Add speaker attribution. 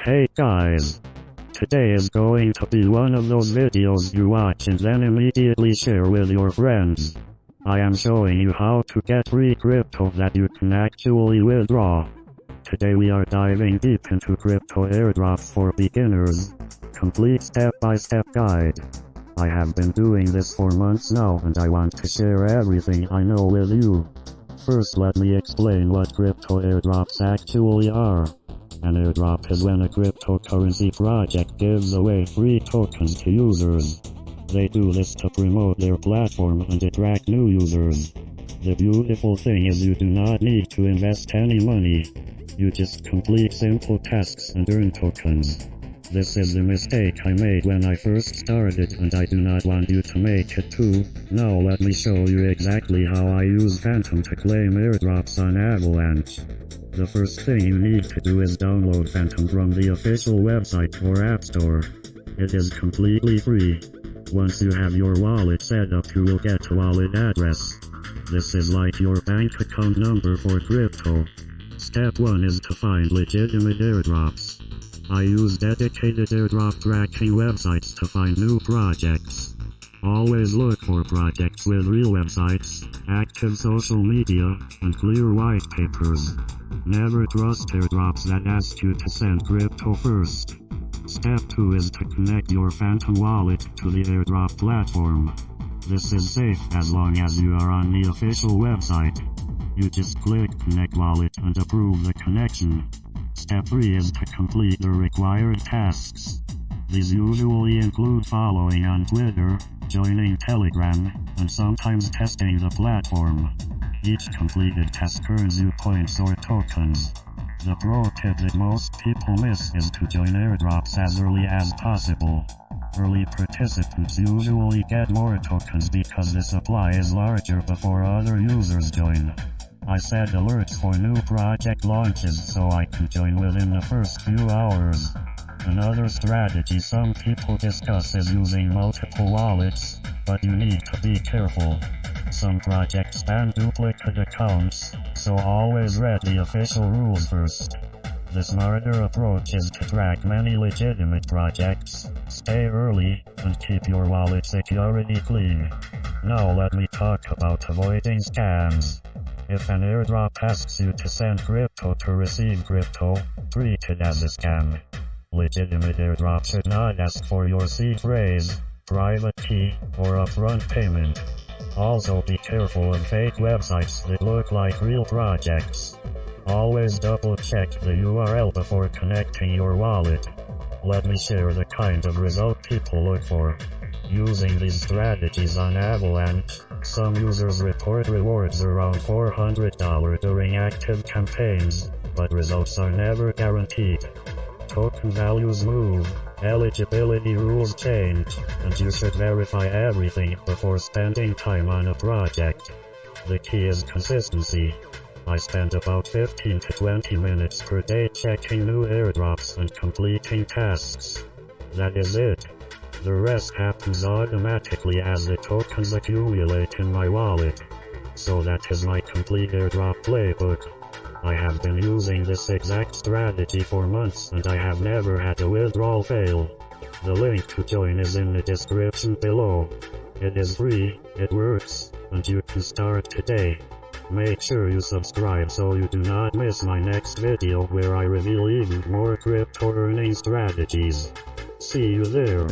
Speaker 1: Hey guys, today is going to be one of those videos you watch and then immediately share with your friends. I am showing you how to get free crypto that you can actually withdraw. Today we are diving deep into Crypto Airdrops for beginners. Complete step-by-step guide. I have been doing this for months now and I want to share everything I know with you. First let me explain what Crypto Airdrops actually are. An airdrop is when a cryptocurrency project gives away free tokens to users. They do this to promote their platform and attract new users. The beautiful thing is you do not need to invest any money. You just complete simple tasks and earn tokens. This is the mistake I made when I first started and I do not want you to make it too. Now let me show you exactly how I use Phantom to claim airdrops on Avalanche. The first thing you need to do is download Phantom from the official website or App Store. It is completely free. Once you have your wallet set up, you will get a wallet address. This is like your bank account number for crypto. Step 1 is to find legitimate airdrops. I use dedicated airdrop tracking websites to find new projects. Always look for projects with real websites, active social media, and clear white papers. Never trust airdrops that ask you to send crypto first. Step 2 is to connect your Phantom wallet to the airdrop platform. This is safe as long as you are on the official website. You just click Connect Wallet and approve the connection. Step 3 is to complete the required tasks. These usually include following on Twitter, joining Telegram, and sometimes testing the platform. Each completed task earns you points or tokens. The pro tip that most people miss is to join airdrops as early as possible. Early participants usually get more tokens because the supply is larger before other users join. I set alerts for new project launches so I can join within the first few hours. Another strategy some people discuss is using multiple wallets, but you need to be careful. Some projects ban duplicate accounts, so always read the official rules first. The smarter approach is to track many legitimate projects, stay early, and keep your wallet security clean. Now let me talk about avoiding scams. If an airdrop asks you to send crypto to receive crypto, treat it as a scam. Legitimate airdrop should not ask for your seed phrase, private key, or upfront payment. Also be careful of fake websites that look like real projects. Always double check the URL before connecting your wallet. Let me share the kind of result people look for. Using these strategies on Avalanche, some users report rewards around $400 during active campaigns, but results are never guaranteed. Token values move, eligibility rules change, and you should verify everything before spending time on a project. The key is consistency. I spend about 15 to 20 minutes per day checking new airdrops and completing tasks. That is it. The rest happens automatically as the tokens accumulate in my wallet. So that is my complete airdrop playbook. I have been using this exact strategy for months and I have never had a withdrawal fail. The link to join is in the description below. It is free, it works, and you can start today. Make sure you subscribe so you do not miss my next video where I reveal even more crypto earning strategies. See you there.